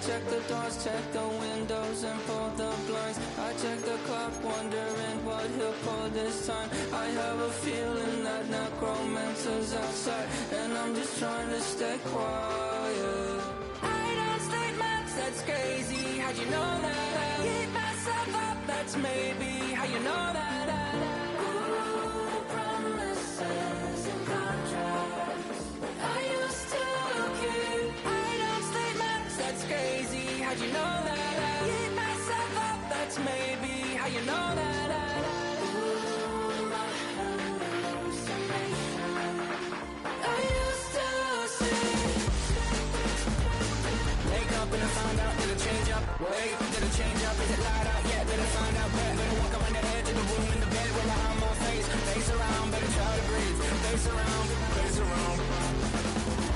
check the doors, check the windows, and pull the blinds. I check the clock, wondering what he'll pull this time. I have a feeling that necromancer's outside, and I'm just trying to stay quiet. I don't state maps, that's crazy. How'd you know that? I keep myself up, that's maybe how you know that. Ooh, promises and contracts. I used to keep. I don't state maps, that's crazy. How'd you know that? I keep myself up, that's maybe how you know that. Ooh, my hallucination. I used to see. Wake up and I found out, did it change up? Wait, did it change up? Is it light out? Yeah, did it find out? Better walk around the edge of the room in the bed with my arm on face. Face around, better try to breathe. Face around, face around.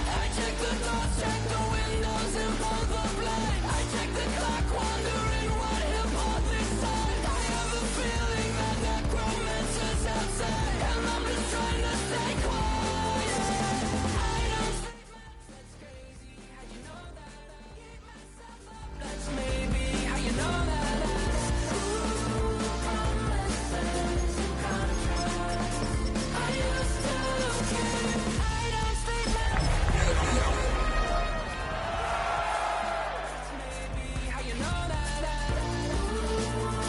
I check the doors, check the windows, and pull the blind. I check the clock, wondering what he'll pull this time. I have a feeling that necromancer's outside, and I'm just trying to stay quiet. I don't say that's crazy. How'd you know that? I keep myself up. That's maybe how you know that. Ooh, promises and contracts. I used to keep. I don't stay back. That's maybe how you know that. Ooh, my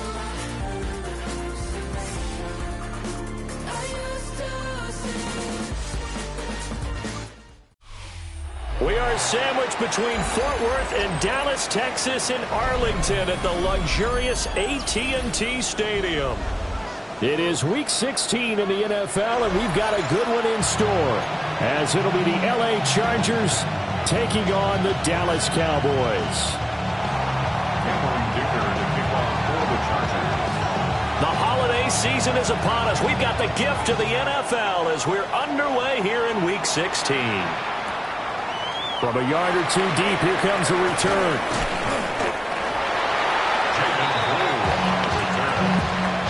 hallucination. I used to see. We are sandwiched between Fort Worth and Dallas, Texas in Arlington at the luxurious AT&T Stadium. It is Week 16 in the NFL, and we've got a good one in store, as it'll be the LA Chargers taking on the Dallas Cowboys. The holiday season is upon us. We've got the gift of the NFL as we're underway here in Week 16. From a yard or two deep, here comes a return.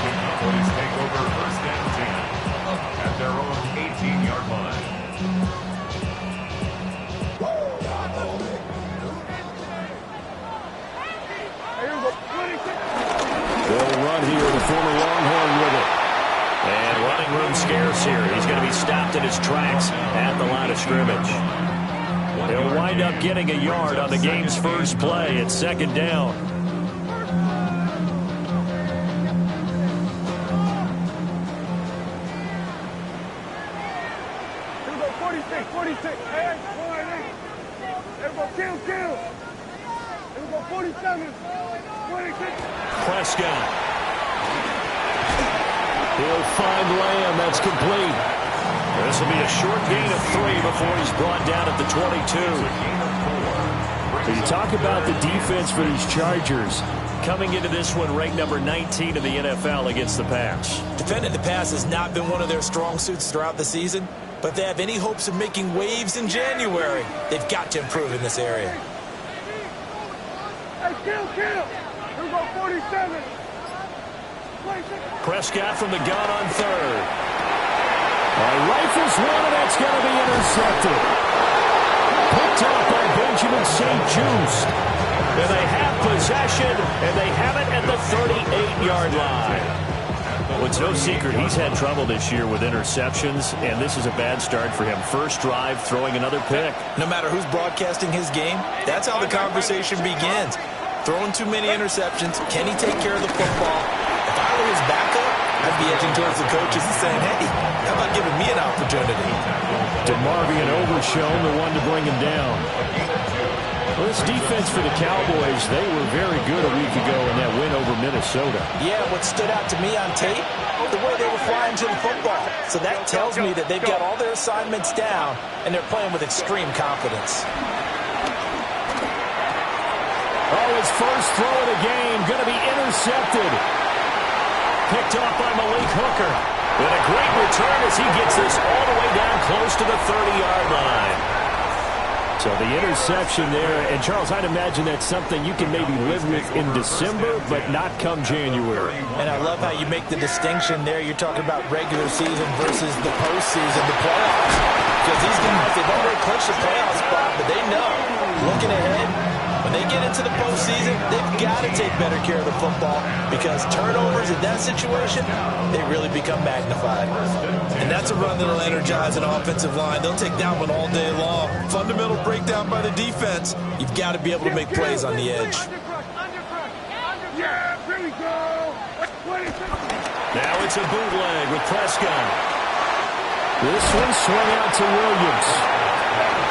Cowboys take over first and 10 at their own 18-yard line. They'll run here, the former Longhorn with it. And running room scarce here. He's going to be stopped in his tracks at the line of scrimmage. He'll wind up getting a yard on the game's first play. It's second down. Here we go, 46, 46. Hey, boy, here we go, kill. Here we go, 47, 26. Prescott. He'll find Lamb. That's complete. This will be a short gain of 3 before he's brought down at the 22. You talk about the defense for these Chargers coming into this one ranked number 19 in the NFL against the pass. Defending the pass has not been one of their strong suits throughout the season, but if they have any hopes of making waves in January, they've got to improve in this area. Hey, kill. Here we go, 47. Prescott from the gun on third. Rifles one, and that's going to be intercepted. Picked up by Benjamin St. Just. And they have possession, and they have it at the 38-yard line. Well, it's no secret he's had trouble this year with interceptions, and this is a bad start for him. First drive, throwing another pick. No matter who's broadcasting his game, that's how the conversation begins. Throwing too many interceptions, can he take care of the football? If I were his backup, I'd be edging towards the coaches and saying, hey, how about giving me an opportunity? DeMarvion Overshown, the one to bring him down. Well, this defense for the Cowboys, they were very good a week ago in that win over Minnesota. Yeah, what stood out to me on tape, the way they were flying to the football. So that tells me that they've got all their assignments down, and they're playing with extreme confidence. Oh, his first throw of the game, going to be intercepted. Picked off by Malik Hooker. And a great return as he gets this all the way down close to the 30-yard line. So the interception there, and Charles, I'd imagine that's something you can maybe live with in December, but not come January. And I love how you make the distinction there. You're talking about regular season versus the postseason, the playoffs. Because these guys, they've already clinched the playoff spot, but they know, looking ahead, when they get into the postseason, they've got to take better care of the football because turnovers in that situation, they really become magnified. And that's a run that'll energize an offensive line. They'll take that one all day long. Fundamental breakdown by the defense. You've got to be able to make plays on the edge. Yeah, here we go. Now it's a bootleg with Prescott. This one swung out to Williams.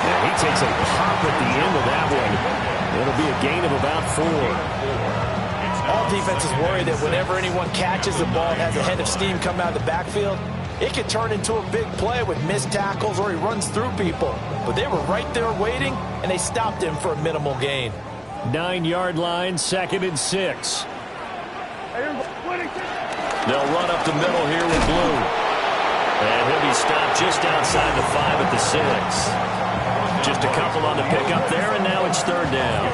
And he takes a pop at the end of that one. It'll be a gain of about 4. All defenses worry that whenever anyone catches the ball and has a head of steam come out of the backfield, it could turn into a big play with missed tackles or he runs through people. But they were right there waiting, and they stopped him for a minimal gain. 9-yard line, 2nd and 6. They'll run up the middle here with Blue. And he'll be stopped just outside the 5 at the 6. Just a couple on the pickup there, and now it's 3rd down.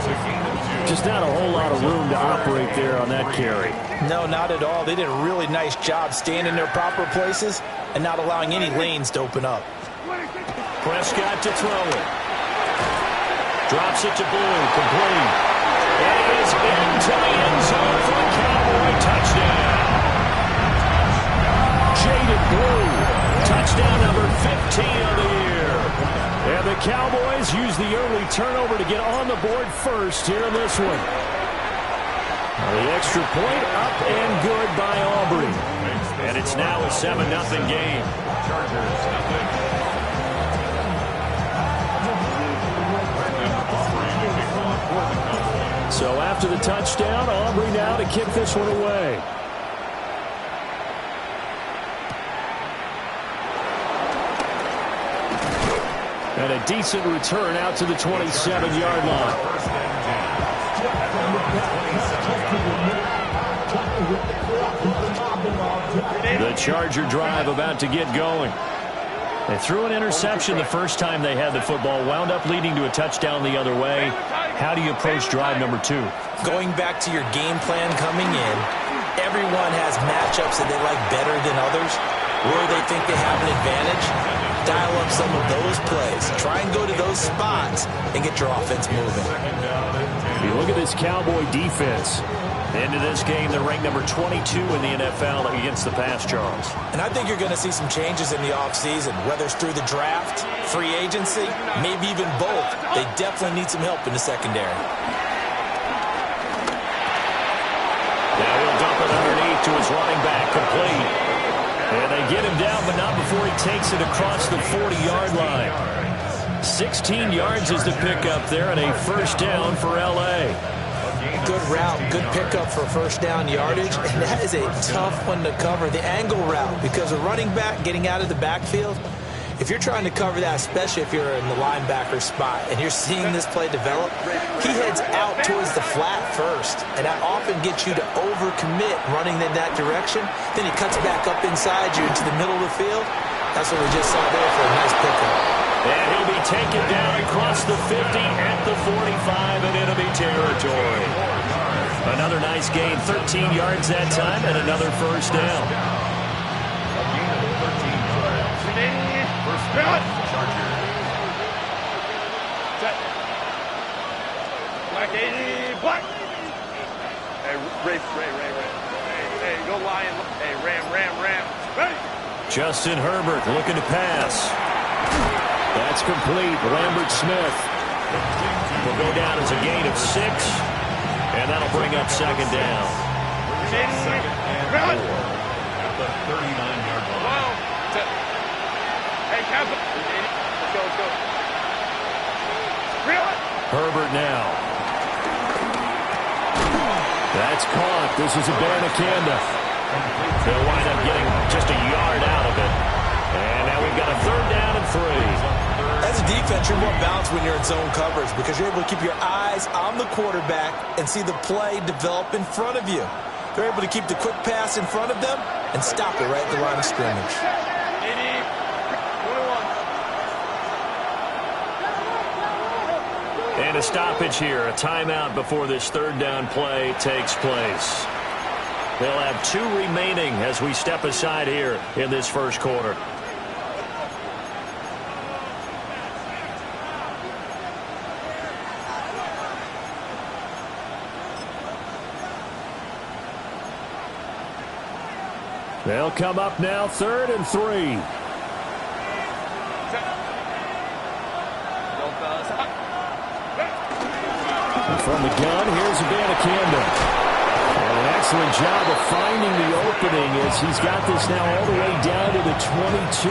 Just not a whole lot of room to operate there on that carry. No, not at all. They did a really nice job staying in their proper places and not allowing any lanes to open up. Prescott to throw it. Drops it to Blue, complete. And it is into the end zone for a Cowboy touchdown. Jaded Blue, touchdown number 15 of the year. And the Cowboys use the early turnover to get on the board first here in this one. The extra point up and good by Aubrey. And it's now a 7-0 game. So after the touchdown, Aubrey now to kick this one away. And a decent return out to the 27-yard line. The Charger drive about to get going. They threw an interception the first time they had the football, wound up leading to a touchdown the other way. How do you approach drive number 2? Going back to your game plan coming in, everyone has matchups that they like better than others, where they think they have an advantage. Dial up some of those plays. Try and go to those spots and get your offense moving. You look at this Cowboy defense. Into this game, they're ranked number 22 in the NFL against the pass, Charles. And I think you're going to see some changes in the offseason, whether it's through the draft, free agency, maybe even both. They definitely need some help in the secondary. Now he'll dump it underneath to his running back, complete. And they get him down, but not before he takes it across the 40-yard line. 16 yards is the pickup there, and a first down for L.A. Good route, good pickup for first down yardage, and that is a tough one to cover, the angle route, because a running back getting out of the backfield, if you're trying to cover that, especially if you're in the linebacker spot and you're seeing this play develop, he heads out towards the flat first, and that often gets you to overcommit running in that direction. Then he cuts back up inside you into the middle of the field. That's what we just saw there for a nice pickup. And he'll be taken down across the 50 at the 45 and enemy territory. Another nice gain, 13 yards that time, and another first down. Black 80, black. Hey, Ray. Hey, go Lion. Hey, Ram. Ready? Justin Herbert looking to pass. That's complete. Lambert Smith will go down as a gain of 6, and that'll bring up second down. Second and 4 at the 39-yard line. Hey, Kappa. Let's go. Herbert now. That's caught. This is Abanikanda. They'll wind up getting just a yard out of it. And now we've got a third down and 3. As a defense, you're more balanced when you're in zone coverage because you're able to keep your eyes on the quarterback and see the play develop in front of you. They're able to keep the quick pass in front of them and stop it right at the line of scrimmage. And a stoppage here, a timeout before this third down play takes place. They'll have 2 remaining as we step aside here in this first quarter. They'll come up now, 3rd and 3. And from the gun, here's Abanikanda. And an excellent job of finding the opening as he's got this now all the way down to the 22.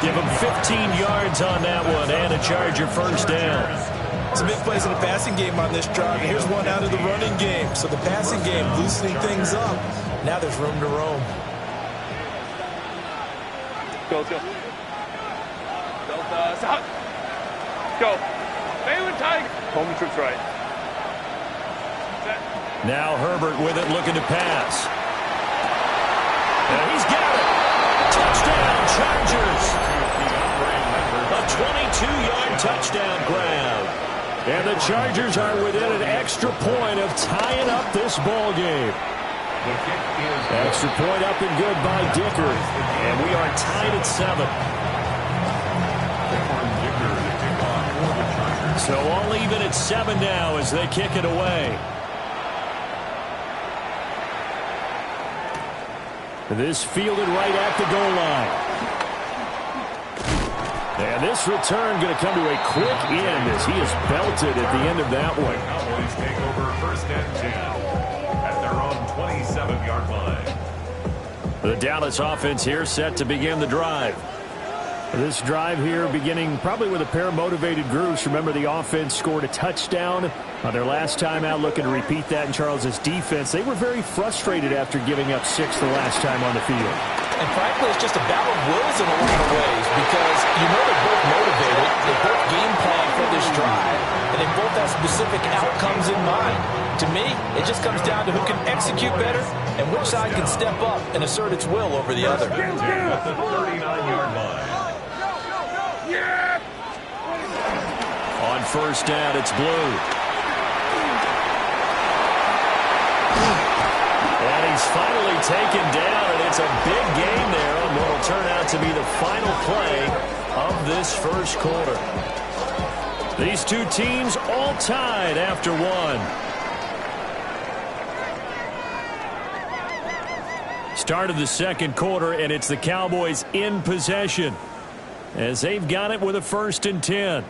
Give him 15 yards on that one and a Charger first down. Some big plays in the passing game on this drive. And here's one out of the running game. So the passing game loosening things up. Now there's room to roam. Go, let's go. Delta, stop. Go. Favorite Tiger. Home trips right. Set. Now Herbert with it, looking to pass. And he's got it. Touchdown, Chargers. A 22-yard touchdown grab. And the Chargers are within an extra point of tying up this ball game. Extra point up and good by Dicker. And we are tied at 7. So all even at 7 now as they kick it away. This fielded right at the goal line. And this return going to come to a quick end as he is belted at the end of that one. Cowboys take over 1st and 10 at their own 27-yard line. The Dallas offense here set to begin the drive. This drive here beginning probably with a pair of motivated groups. Remember, the offense scored a touchdown on their last time out, looking to repeat that in Charles's defense. They were very frustrated after giving up 6 the last time on the field. And frankly, it's just a battle of wills in a lot of ways because you know they're both motivated, they both game plan for this drive, and they both have specific outcomes in mind. To me, it just comes down to who can execute better and which side can step up and assert its will over the other. At the 39-yard line. On 1st down, it's Blue. And he's finally taken down, and it's a big gain there on what will turn out to be the final play of this first quarter. These two teams all tied after 1. Start of the second quarter, and it's the Cowboys in possession as they've got it with a 1st and 10.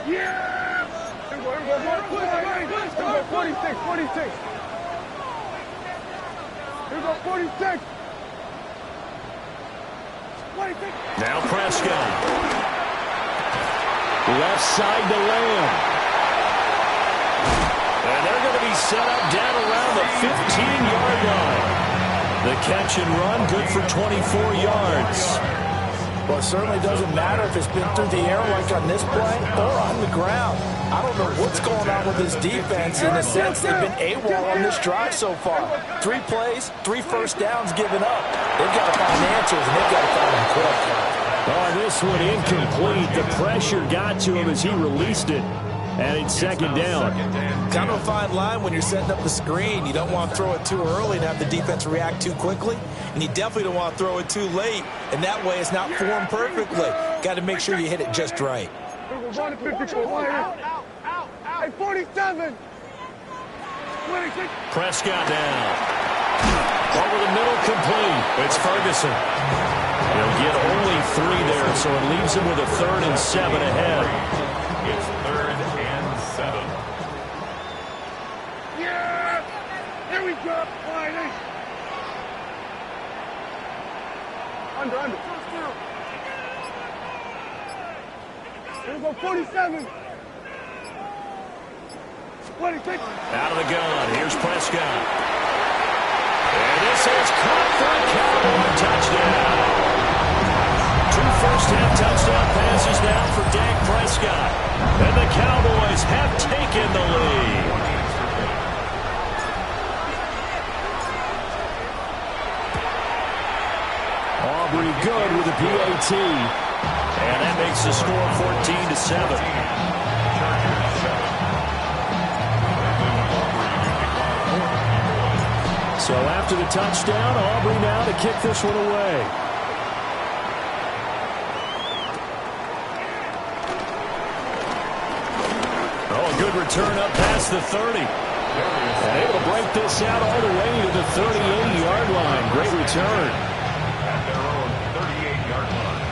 Yeah! Here we go, 46, 46. Here we go, 46. 46. Now Prescott. Left side to Lamb. And they're going to be set up down around the 15-yard line. The catch and run good for 24 yards. Well, it certainly doesn't matter if it's been through the air like on this play or on the ground. I don't know what's going on with this defense in the sense they've been AWOL on this drive so far. 3 plays, 3 first downs given up. They've got to find answers, and they've got to find them quick. Oh, this one incomplete. The pressure got to him as he released it. And it's 2nd down. Kind of a fine line when you're setting up the screen. You don't want to throw it too early and have the defense react too quickly. And you definitely don't want to throw it too late. And that way it's not formed perfectly. Got to make sure you hit it just right. Hey, 47. Prescott down. Over the middle, complete. It's Ferguson. He'll get only 3 there, so it leaves him with a 3rd and 7 ahead. It's 3rd and 7. Yeah! Here we go. Under. Here we go, 47. 26. Out of the gun. Here's Prescott. And this is caught for a Cowboy touchdown. 2 first-half touchdown passes now for Dak Prescott. And the Cowboys have taken the lead. Aubrey good with the PAT. And that makes the score 14-7. So after the touchdown, Aubrey now to kick this one away. good return up past the 30. And able to break this out all the way to the 38-yard line. Great return. At their own 38-yard line.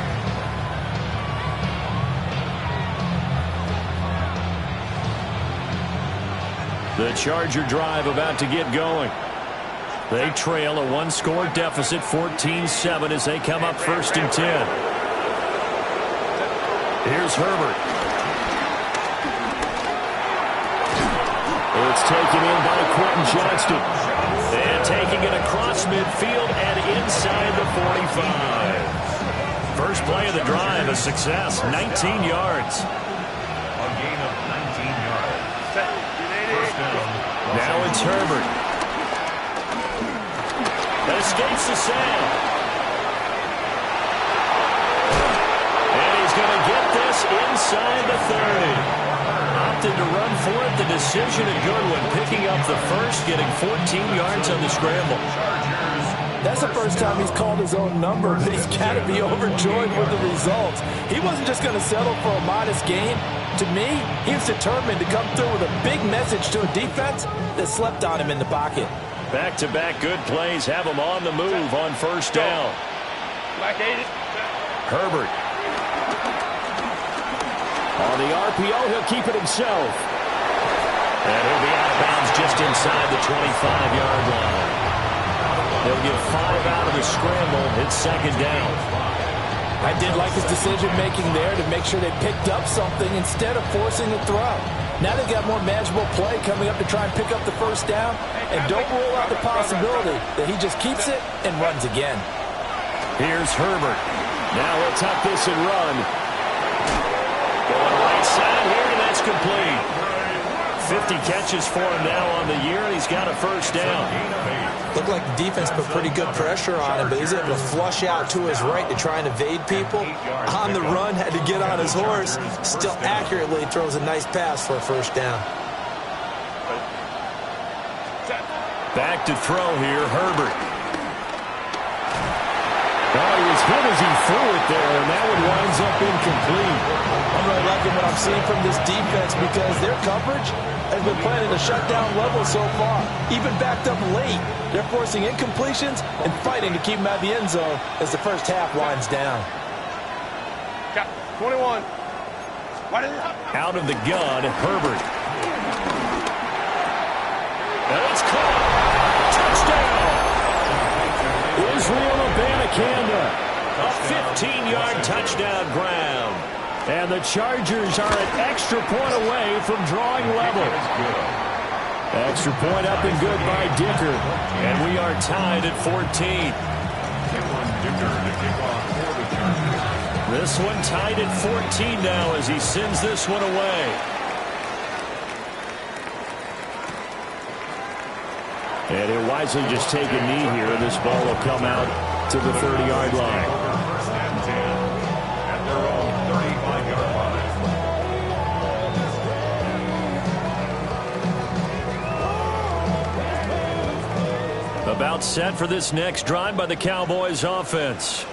The Charger drive about to get going. They trail a one-score deficit, 14-7, as they come up 1st and 10. Here's Herbert. It's taken in by Quentin Johnston. And taking it across midfield and inside the 45. First play of the drive, a success, 19 yards. A gain of 19 yards. First down. Now it's Herbert. That escapes the sound. And he's going to get this inside the 30. Opted to run for it. The decision a good one. Picking up the first, getting 14 yards on the scramble. That's the first time he's called his own number, but he's got to be overjoyed with the results. He wasn't just going to settle for a modest gain. To me, he was determined to come through with a big message to a defense that slept on him in the pocket. Back-to-back good plays have him on the move on first down. Herbert. On the RPO, he'll keep it himself. And he'll be out of bounds just inside the 25-yard line. They'll get 5 out of the scramble. It's 2nd down. I did like his decision-making there to make sure they picked up something instead of forcing the throw. Now they've got more manageable play coming up to try and pick up the first down. And don't rule out the possibility that he just keeps it and runs again. Here's Herbert. Now he'll tuck this and run. Going right side here, and that's complete. 50 catches for him now on the year, and he's got a first down. Looked like the defense put pretty good pressure on him, but he's able to flush out to his right to try and evade people. On the run, had to get on his horse. Still accurately throws a nice pass for a first down. Back to throw here, Herbert. Oh, he was hit as he threw it there, and that one winds up incomplete. I'm really liking what I'm seeing from this defense because their coverage has been playing at a shutdown level so far. Even backed up late, they're forcing incompletions and fighting to keep them out of the end zone as the first half winds down. 21. Out of the gun, Herbert. And it's caught. Touchdown. Israel Abanikanda. A 15-yard touchdown ground. And the Chargers are an extra point away from drawing level. Extra point up and good by Dicker. And we are tied at 14. This one tied at 14 now as he sends this one away. And he'll wisely just take a knee here, and this ball will come out to the 30-yard line. About set for this next drive by the Cowboys offense.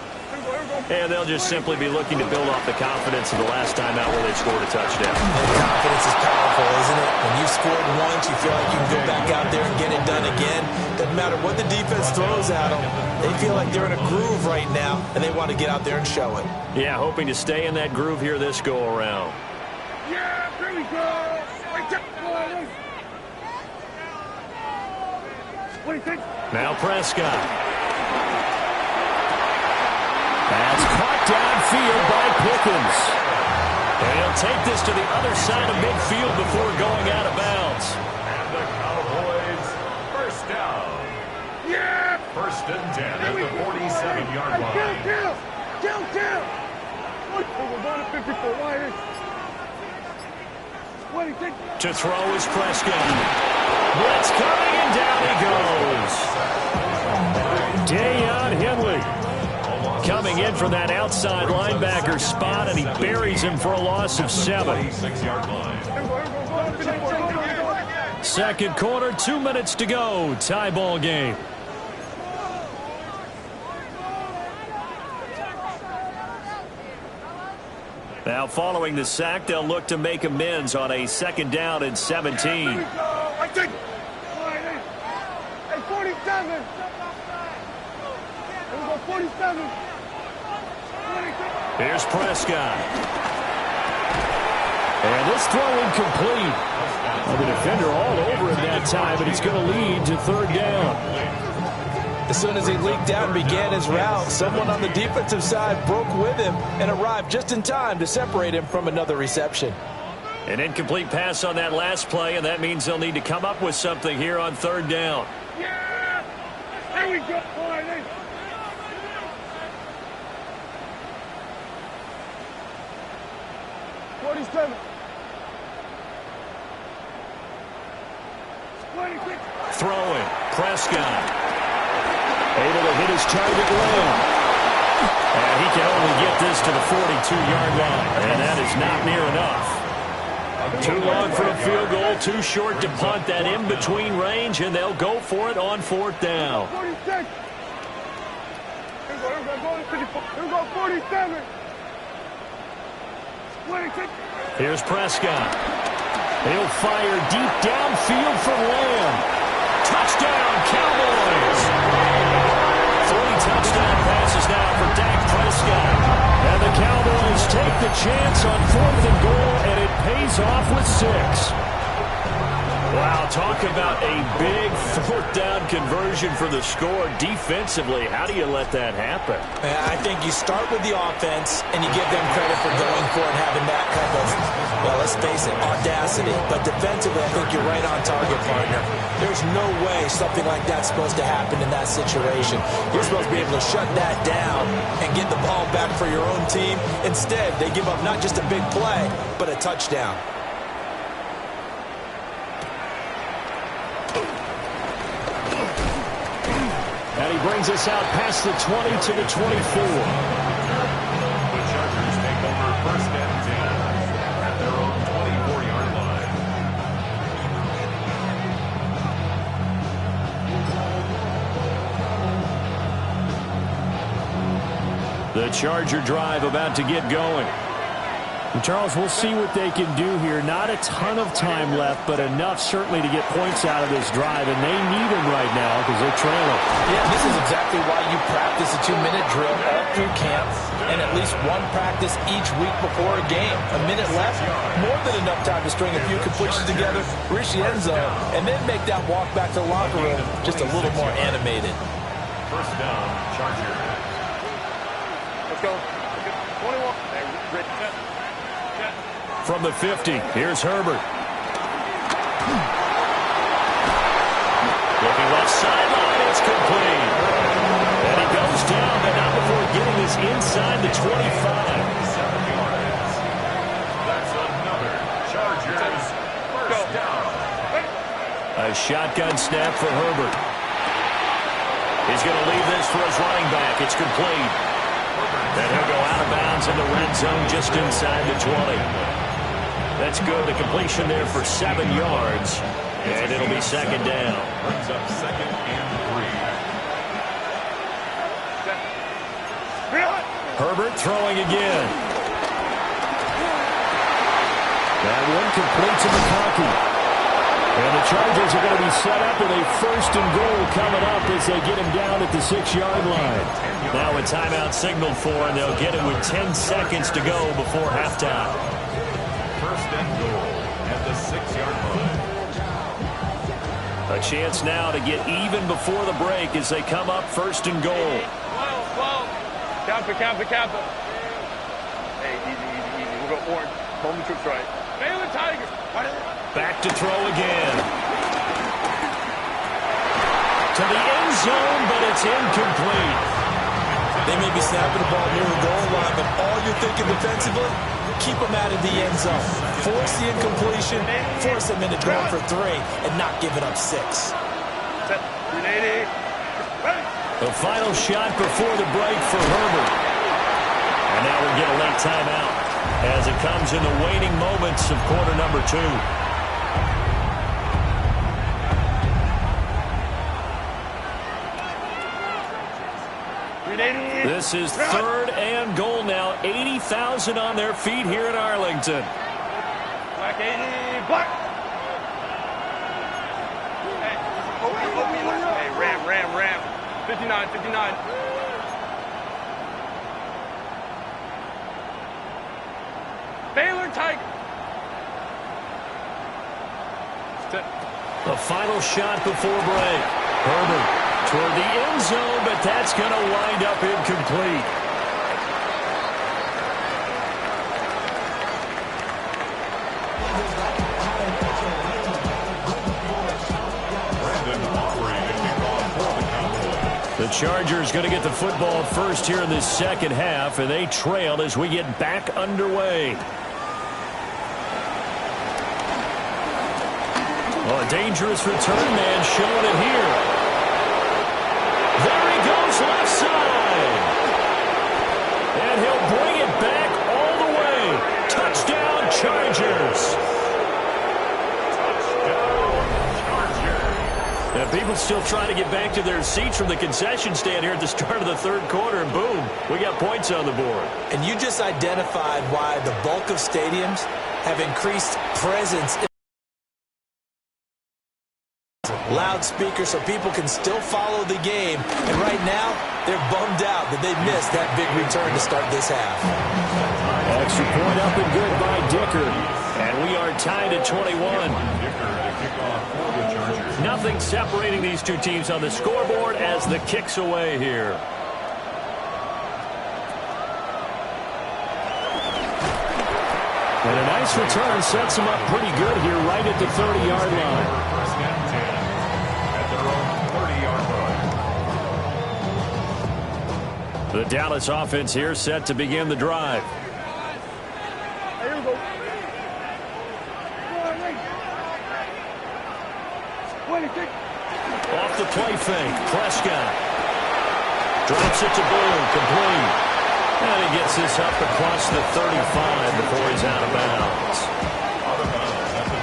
And they'll just simply be looking to build off the confidence of the last time out where they scored a touchdown. Confidence is powerful, isn't it? When you've scored once, you feel like you can go back out there and get it done again. Doesn't matter what the defense throws at them. They feel like they're in a groove right now, and they want to get out there and show it. Yeah, hoping to stay in that groove here this go-around. Yeah, there we go. What do you think? Now Prescott. That's caught downfield by Pickens. And he'll take this to the other side of midfield before going out of bounds. And the Cowboys, first down. Yeah! First and 10 at the 47-yard line. Kill! We're going to 54 wide. What do you think? To throw is Prescott. Blitz coming, and down he goes. Deion Henley coming in from that outside linebacker spot, and he buries him for a loss of 7. 6-yard line. Second quarter, 2 minutes to go. Tie ball game. Now following the sack, they'll look to make amends on a 2nd down and 17. I take it. Hey, 47. Here we go, 47. Here's Prescott. And this throw incomplete. Well, the defender all over him that time, but it's going to lead to 3rd down. As soon as he leaked out and began his route, someone on the defensive side broke with him and arrived just in time to separate him from another reception. An incomplete pass on that last play, and that means they'll need to come up with something here on 3rd down. Yeah! There we go. 47. Throwing. Prescott. Able to hit his target well. And he can only get this to the 42-yard line. And that is not near enough. Too long for a field goal. Too short to punt. That in-between range, and they'll go for it on 4th down. 46. Here we go, 47. 26. Here's Prescott. He'll fire deep downfield for Lamb. Touchdown, Cowboys! 3 touchdown passes now for Dak Prescott. And the Cowboys take the chance on 4th and goal, and it pays off with 6. Wow, talk about a big 4th down conversion for the score. Defensively, how do you let that happen? I think you start with the offense, and you give them credit for going for it, having that kind of, well, let's face it, audacity. But defensively, I think you're right on target, partner. There's no way something like that's supposed to happen in that situation. You're supposed to be able to shut that down and get the ball back for your own team. Instead, they give up not just a big play, but a touchdown. And he brings us out past the 20 to the 24. The Chargers take over 1st and 10 at their own 24-yard line. The Charger drive about to get going. And Charles, we'll see what they can do here. Not a ton of time left, but enough certainly to get points out of this drive, and they need them right now because they're trailing. Yeah, this is exactly why you practice a 2-minute drill all through camp and at least one practice each week before a game. A minute left, more than enough time to string a few completions together, reach the end zone, and then make that walk back to the locker room just a little more animated. 1st down, Chargers. Let's go. 21. From the 50, here's Herbert. Looking left sideline, it's complete. And he goes down, but not before getting this inside the 25. 7 yards. That's another Chargers 1st down. A shotgun snap for Herbert. He's going to leave this for his running back. It's complete. Then he'll go out of bounds in the red zone just inside the 20. That's good. The completion there for 7 yards. And it'll be 2nd down. Brings up 2nd and 3. Herbert throwing again. That one complete to McConkey. And the Chargers are going to be set up with a 1st and goal coming up as they get him down at the 6-yard line. Now a timeout signaled for, and they'll get it with 10 seconds to go before halftime. 1st and goal at the 6-yard line. A chance now to get even before the break as they come up 1st and goal. Kappa. Hey, easy. We'll go orange. Home the troops right. Bail the Tiger. Back to throw again. To the end zone, but it's incomplete. They may be snapping the ball near the goal line, but all you're thinking defensively, keep them out of the end zone. Force the incompletion, force them into going for 3, and not give it up 6. Set. 380. The final shot before the break for Herbert. And now we get a late timeout as it comes in the waning moments of quarter number 2. This is 3rd and goal now. 80,000 on their feet here in Arlington. Black 80, black. Hey, ram. 59. Baylor Tiger. The final shot before break. Herbert toward the end zone, but that's going to wind up incomplete. The Chargers going to get the football first here in this second half, and they trail as we get back underway. Oh, a dangerous return man showing it here. There he goes left side. And he'll bring it back all the way. Touchdown, Chargers. Now, people still trying to get back to their seats from the concession stand here at the start of the third quarter, and boom, we got points on the board. And you just identified why the bulk of stadiums have increased presence in loudspeakers so people can still follow the game. And right now, they're bummed out that they missed that big return to start this half. Extra point up and good by Dicker. And we are tied at 21. Nothing separating these two teams on the scoreboard as the kick's away here. And a nice return sets them up pretty good here right at the 30-yard line. First and 10 at their own 30-yard line. The Dallas offense here set to begin the drive. Here we go. Off the play fake, Prescott drops it to Blue, complete. And he gets this up across the 35 before he's out of bounds.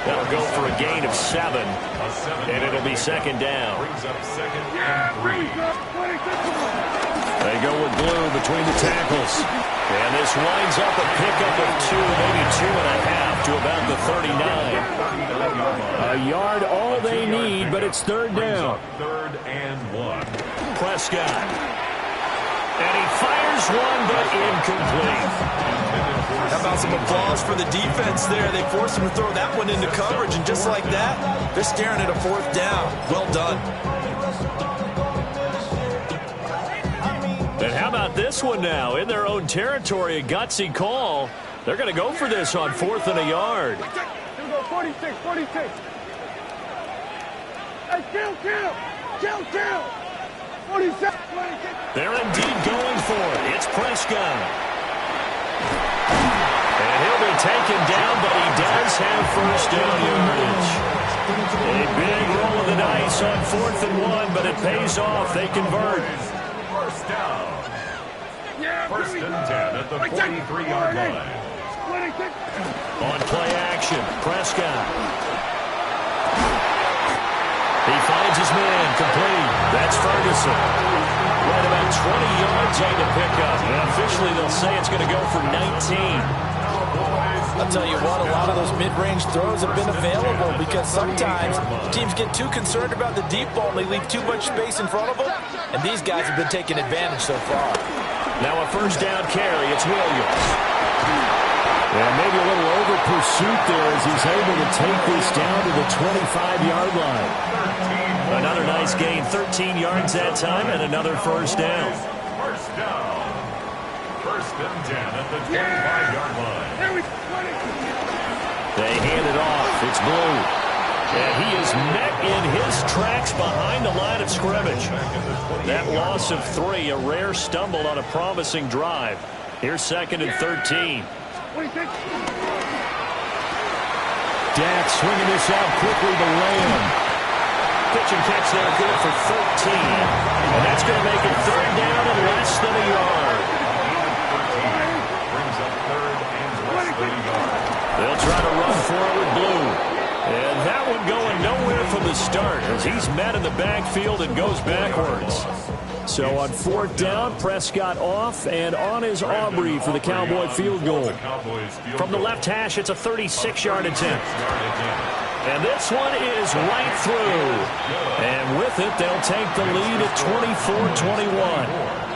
That'll go for a gain of 7, and it'll be second down. Brings up 2nd and 3. They go with Blue between the tackles. And this winds up a pickup of 2, maybe 2.5 to about the 39. A yard all they need, but it's third down. 3rd and 1. Prescott. And he fires one, but incomplete. How about some applause for the defense there? They forced him to throw that one into coverage, and just like that, they're staring at a 4th down. Well done. And how about this one now? In their own territory, a gutsy call. They're going to go for this on 4th and a yard. Here we go, 46. Hey, kill. 47. They're indeed going for it. It's Prescott. And he'll be taken down, but he does have first down yardage. A big roll of the dice on 4th and 1, but it pays off. They convert. First down. First and 10 at the 43-yard line. On play action, Prescott. He finds his man, complete. That's Ferguson. Right about 20 yards on the pickup. And officially, they'll say it's going to go for 19. I'll tell you what, a lot of those mid-range throws have been available because sometimes teams get too concerned about the deep ball and they leave too much space in front of them. And these guys have been taking advantage so far. Now a first down carry. It's Williams. And maybe a little over pursuit there as he's able to take this down to the 25-yard line. Another nice gain, 13 yards that time, and another first down. First down. First and 10 at the 25-yard line. They hand it off. It's Blue. And he is met in his tracks behind the line of scrimmage. That loss of 3, a rare stumble on a promising drive. Here's 2nd and 13. Dak swinging this out quickly to Lamb. Pitch and catch there, good for 13. And that's going to make it third down and less than a yard. Brings up 3rd and less than a yard. They'll try to run for it with Blue. And that one going nowhere from the start as he's met in the backfield and goes backwards. So on fourth down, Prescott off, and on is Aubrey for the Cowboy field goal. From the left hash, it's a 36-yard attempt. And this one is right through. And with it, they'll take the lead at 24-21.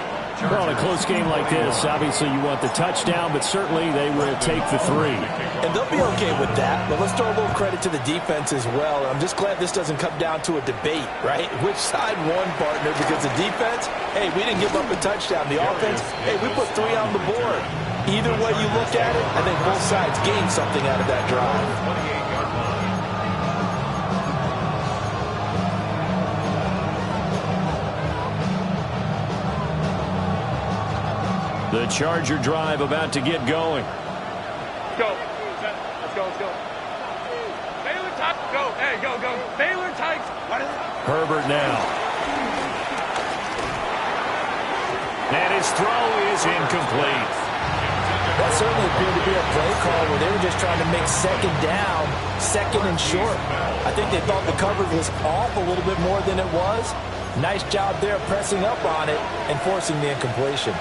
Well, in a close game like this, obviously you want the touchdown, but certainly they will take the 3. And they'll be okay with that, but let's throw a little credit to the defense as well. I'm just glad this doesn't come down to a debate, right? Which side won, partner? Because the defense, hey, we didn't give up a touchdown. The offense, hey, we put 3 on the board. Either way you look at it, I think both sides gained something out of that drive. The Charger drive about to get going. Let's go. Let's go, let's go. Baylor Tykes, go. Hey, go, go. Baylor Tykes. Herbert now. And his throw is incomplete. That certainly appeared to be a play call where they were just trying to make second down, second and short. I think they thought the coverage was off a little bit more than it was. Nice job there pressing up on it and forcing the incompletion.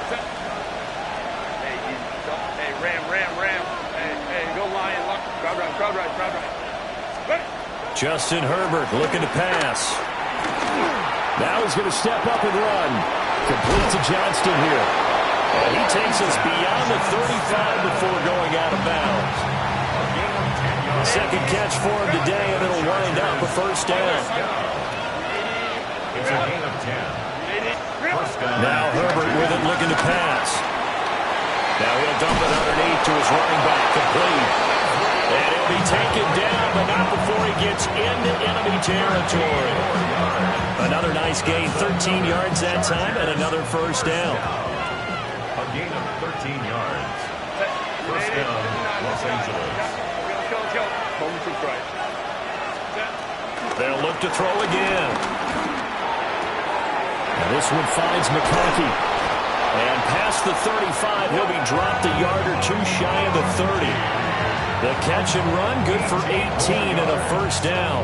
Crowd right. Justin Herbert looking to pass. Now he's going to step up and run. Complete to Johnston here. And he takes us beyond the 35 before going out of bounds. Second catch for him today, and it'll wind up a first down. It's a gain of 10. First down. Now Herbert with it looking to pass. Now he'll dump it underneath to his running back, complete. And he'll be taken down, but not before he gets into enemy territory. Another nice gain, 13 yards that time, and another first down. A gain of 13 yards. First down, Los Angeles. They'll look to throw again. And this one finds McConkey. And past the 35, he'll be dropped a yard or two shy of the 30. The catch and run, good for 18 and a first down.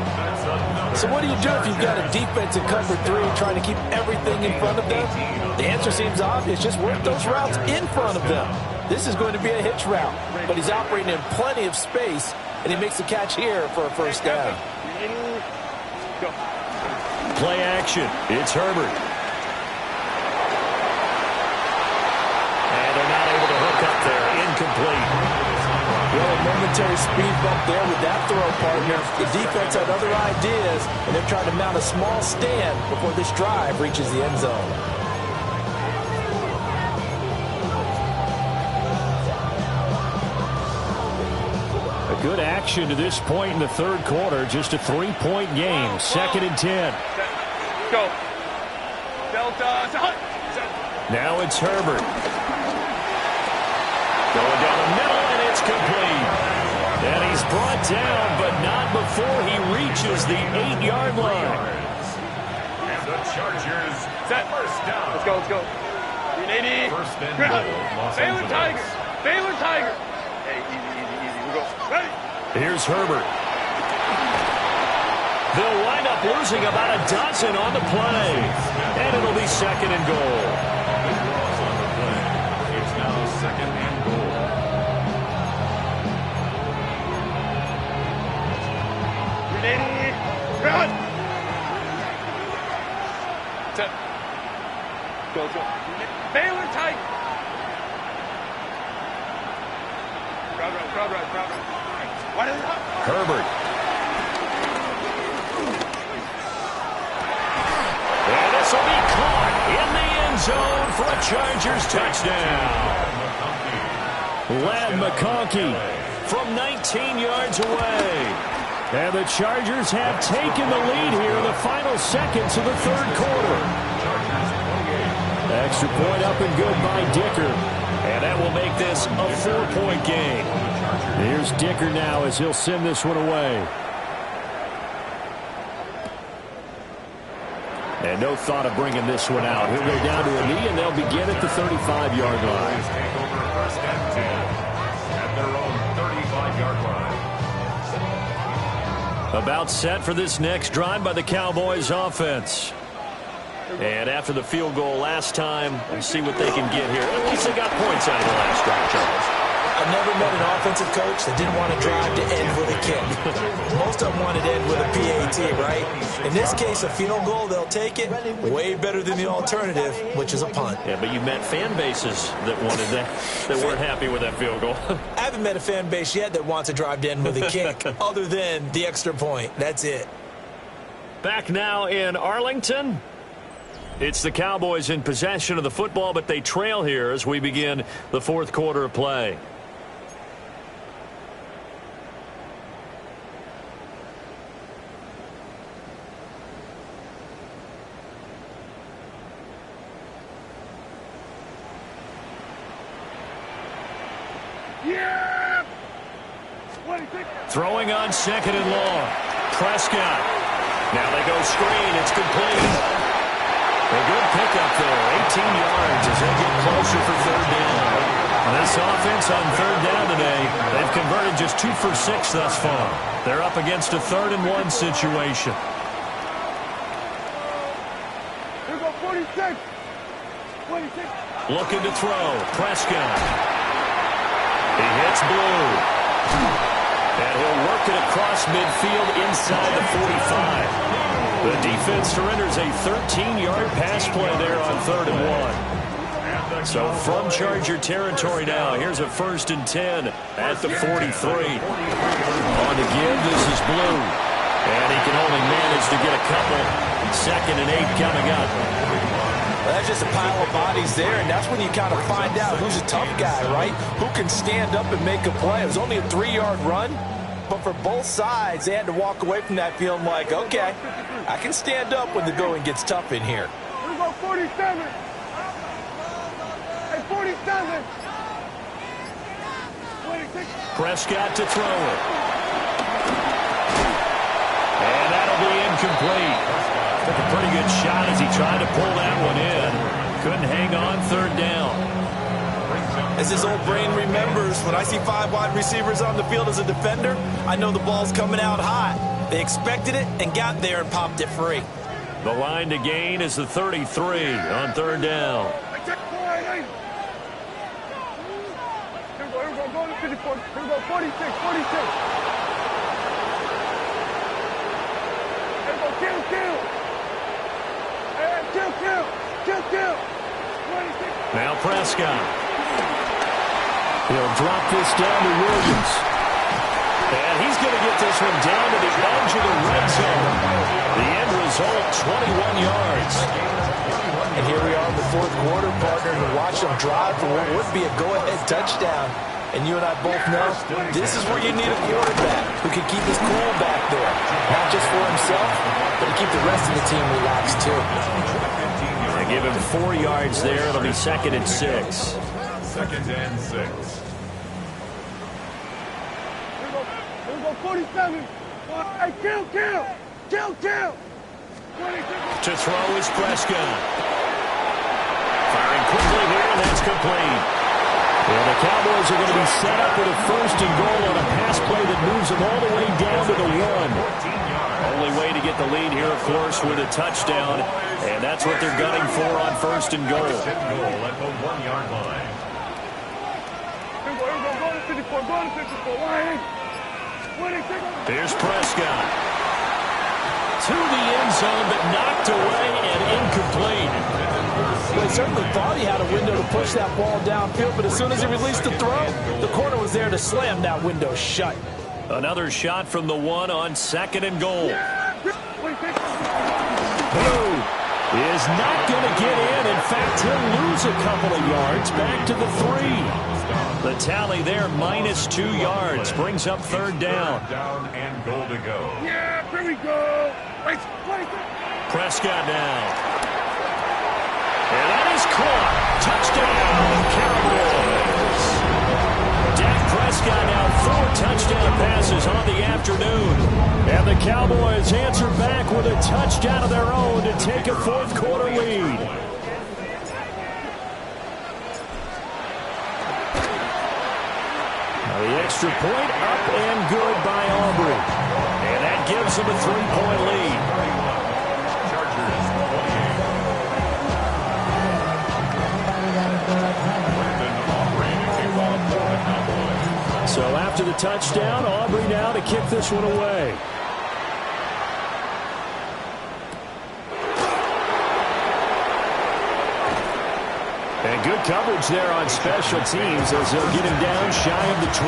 So what do you do if you've got a defense in cover 3 trying to keep everything in front of them? The answer seems obvious. Just work those routes in front of them. This is going to be a hitch route, but he's operating in plenty of space, and he makes the catch here for a first down. Play action. It's Herbert. And they're not able to hook up there. Incomplete. Well, a momentary speed bump there with that throw, partner. The defense had other ideas, and they're trying to mount a small stand before this drive reaches the end zone. A good action to this point in the third quarter. Just a 3-point game. Second and 10. Go. Delta. Now it's Herbert. Going down the middle, and it's complete. And he's brought down, but not before he reaches the 8-yard line. And the Chargers set first down. Let's go, let's go. First and goal, Los Baylor Angeles. Tiger. Baylor Tiger. Hey, easy. We go. Ready? Here's Herbert. They'll wind up losing about a dozen on the play. And it'll be second and goal. It's now second and goal. Ready? Run. Set. Go. Baylor Tiger. Crowd right. What is it? Herbert. And this will be caught in the end zone for a Chargers touchdown. Lad McConkey from 19 yards away. And the Chargers have taken the lead here in the final seconds of the third quarter. Extra point up and good by Dicker. And that will make this a 4-point game. Here's Dicker now as he'll send this one away. And no thought of bringing this one out. He'll go down to a knee, and they'll begin at the 35-yard line. Take over first and 10 at their own 35-yard line. About set for this next drive by the Cowboys offense. And after the field goal last time, we'll see what they can get here. At least they got points out of the last drive, Charles. I've never met an offensive coach that didn't want to drive to end with a kick. Most of them wanted to end with a PAT, right? In this case, a field goal, they'll take it. Way better than the alternative, which is a punt. Yeah, but you met fan bases that wanted that weren't happy with that field goal. I haven't met a fan base yet that wants to drive to end with a kick, other than the extra point. That's it. Back now in Arlington. It's the Cowboys in possession of the football, but they trail here as we begin the fourth quarter of play. Throwing on second and long. Prescott. Now they go screen. It's complete. A good pickup there. 18 yards as they get closer for third down. This offense on third down today, they've converted just 2 for 6 thus far. They're up against a 3rd-and-1 situation. Here go 46. 46. Looking to throw. Prescott. He hits Blue. And he'll work it across midfield inside the 45. The defense surrenders a 13-yard pass play there on 3rd and 1. So from Charger territory now, here's a 1st and 10 at the 43. On to give, this is Blue. And he can only manage to get a couple. 2nd and 8 coming up. Well, that's just a pile of bodies there, and that's when you kind of find out who's a tough guy, right? Who can stand up and make a play. It was only a 3-yard run, but for both sides, they had to walk away from that feeling like, okay, I can stand up when the going gets tough in here. Here go 47. Hey, 47. 26. Prescott to throw it. And that'll be incomplete. Took a pretty good shot as he tried to pull that one in. Couldn't hang on 3rd down. As his old brain remembers, when I see 5 wide receivers on the field as a defender, I know the ball's coming out hot. They expected it and got there and popped it free. The line to gain is the 33 on 3rd down. Here we go, go to 54. Here we go, 46, 46. Here we go, kill. Hey, kill. 26. Now Prescott. He'll drop this down to Williams. And he's going to get this one down to the edge of the red zone. The end result, 21 yards. And here we are in the 4th quarter, partner, and watch them drive for what would be a go-ahead touchdown. And you and I both know this is where you need a quarterback who can keep his cool back there. Not just for himself, but to keep the rest of the team relaxed, too. They give him 4 yards there. It'll be 2nd and 6. 2nd and 6. Here we go, 47. Hey, kill. 26. To throw is Prescott. Firing quickly here, and that's complete. Well, the Cowboys are going to be set up with a 1st and goal on a pass play that moves them all the way down to the 1. Only way to get the lead here, of course, with a touchdown, and that's what they're gunning for on 1st and goal. At the 1-yard line. Here we go, go to 54, line. 26. Here's Prescott. To the end zone, but knocked away and incomplete. Well, he certainly thought he had a window to push that ball downfield, but as soon as he released the throw, the corner was there to slam that window shut. Another shot from the 1 on 2nd and goal. Blue is not going to get in. In fact, he'll lose a couple of yards back to the 3. The tally there, -2 yards, brings up 3rd down. Down and goal to go. Yeah, here we go. Prescott now. And that is caught. Touchdown, Cowboys. Dak Prescott now 4 touchdown passes on the afternoon. And the Cowboys answer back with a touchdown of their own to take a 4th quarter lead. Now the extra point up and good by Aubrey. And that gives them a 3-point lead. after the touchdown. Aubrey now to kick this one away. And good coverage there on special teams as they'll get him down shy of the 20.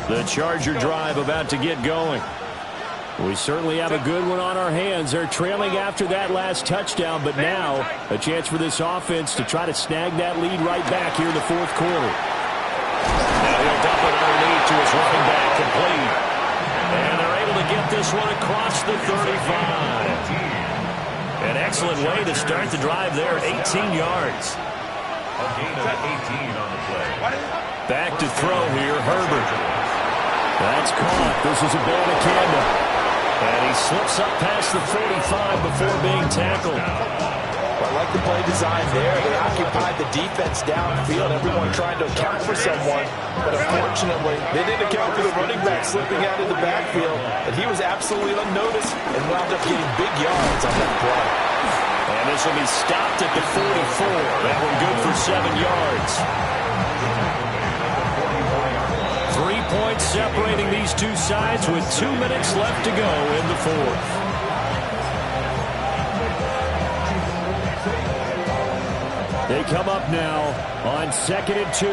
The Charger drive about to get going. We certainly have a good one on our hands. They're trailing after that last touchdown, but now a chance for this offense to try to snag that lead right back here in the fourth quarter. Now he'll dump it underneath to his running back, complete. And they're able to get this one across the 35. An excellent way to start the drive there, 18 yards. A gain of 18 on the play. Back to throw here, Herbert. That's caught. This is a Abanikanda. And he slips up past the 45 before being tackled. Well, I like the play design there. They occupied the defense downfield, everyone trying to account for someone. But unfortunately, they didn't account for the running back slipping out of the backfield. And he was absolutely unnoticed and wound up getting big yards on that play. And this will be stopped at the 44. That one good for 7 yards. 3 points separating these two sides with 2 minutes left to go in the fourth. They come up now on 2nd and 2.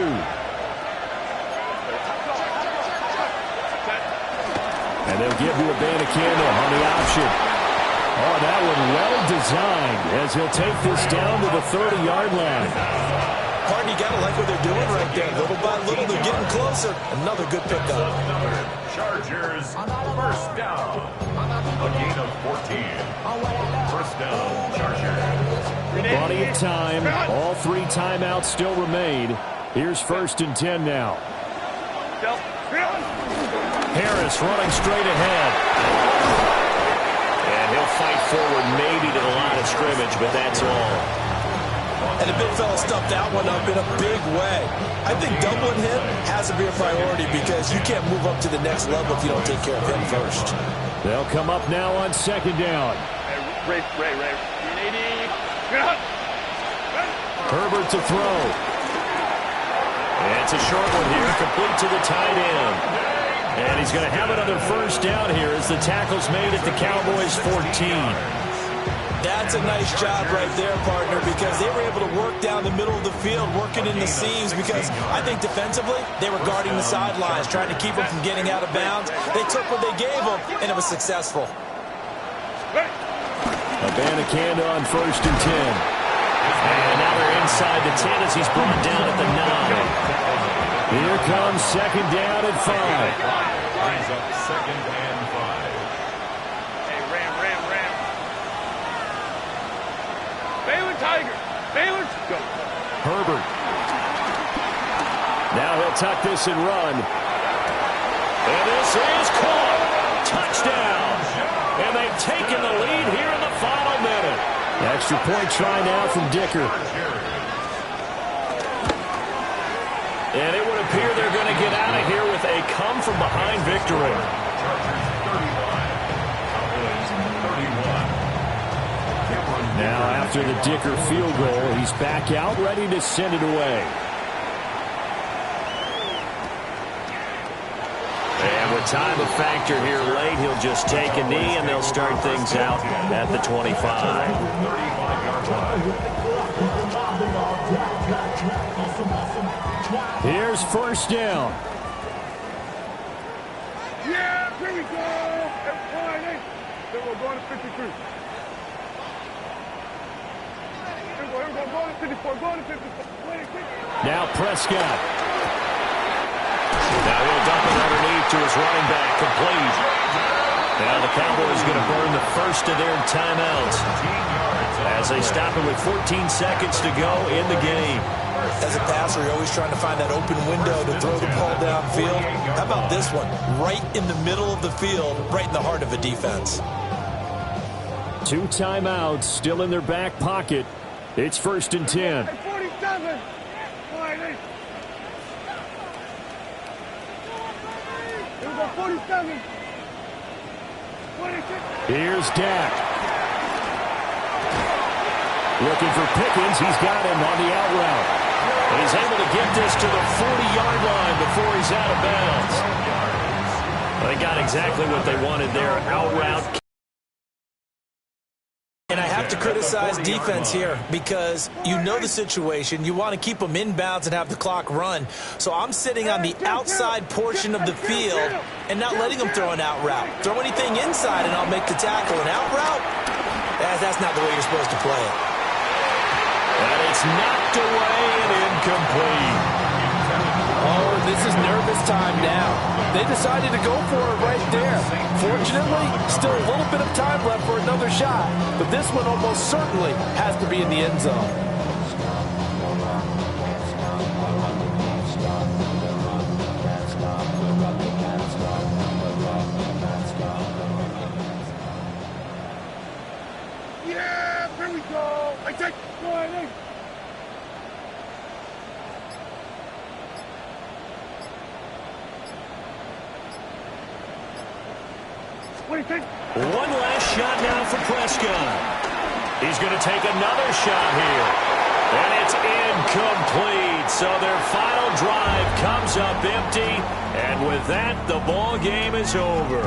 And they'll give to Abanikanda on the option. Oh, that one well designed as he'll take this down to the 30-yard line. Harden, you got to like what they're doing right there. Little by little, they're getting closer. Another good pickup. Chargers, first down. A gain of 14. First down, Chargers. Plenty of time. All 3 timeouts still remain. Here's 1st and 10 now. Harris running straight ahead. And he'll fight forward maybe to the line of scrimmage, but that's all. And the big fella stuffed that one up in a big way. I think doubling him has to be a priority because you can't move up to the next level if you don't take care of him first. They'll come up now on 2nd down. Ray. Herbert to throw. And it's a short one here, complete to the tight end. And he's going to have another first down here as the tackle's made at the Cowboys 14. That's a nice job right there, partner, because they were able to work down the middle of the field, working in the seams, because I think defensively they were guarding the sidelines, trying to keep them from getting out of bounds. They took what they gave them, and it was successful. Abanikanda on 1st and 10. And now they're inside the 10 as he's brought down at the 9. Here comes 2nd down and 5. Brings up 2nd and 5. Hey, Ram. Baylor Tiger. Baylor, go. Herbert. Now he'll tuck this and run. And this is caught. Touchdown. And they've taken the lead here in the final minute. Extra point try now from Dicker. And it would appear they're going to get out of here with a come-from-behind victory. Now after the Dicker field goal, he's back out, ready to send it away. And with time a factor here late, he'll just take a knee and they'll start things out at the 25. Here's 1st down. Yeah, here we go. Then we're going to 53. Now Prescott. Now he'll dump it underneath to his running back, complete. Now the Cowboys going to burn the first of their timeouts as they stop it with 14 seconds to go in the game. As a passer, you're always trying to find that open window to throw the ball downfield. How about this one? Right in the middle of the field, right in the heart of a defense. 2 timeouts still in their back pocket. It's 1st and 10. 47. Here we go, 47. 26. Here's Dak. Looking for Pickens. He's got him on the out route. And he's able to get this to the 40-yard line before he's out of bounds. They got exactly what they wanted there, out route. And I have to criticize defense here because you know the situation. You want to keep them inbounds and have the clock run. So I'm sitting on the outside portion of the field and not letting them throw an out route. Throw anything inside and I'll make the tackle. An out route, that's not the way you're supposed to play it. And it's knocked away and incomplete. Oh, this is nervous time now. They decided to go for it right there. Fortunately, still a little bit of time left for another shot, but this one almost certainly has to be in the end zone. Yeah, here we go. I take 20. One last shot now for Prescott. He's going to take another shot here. And it's incomplete. So their final drive comes up empty. And with that, the ball game is over.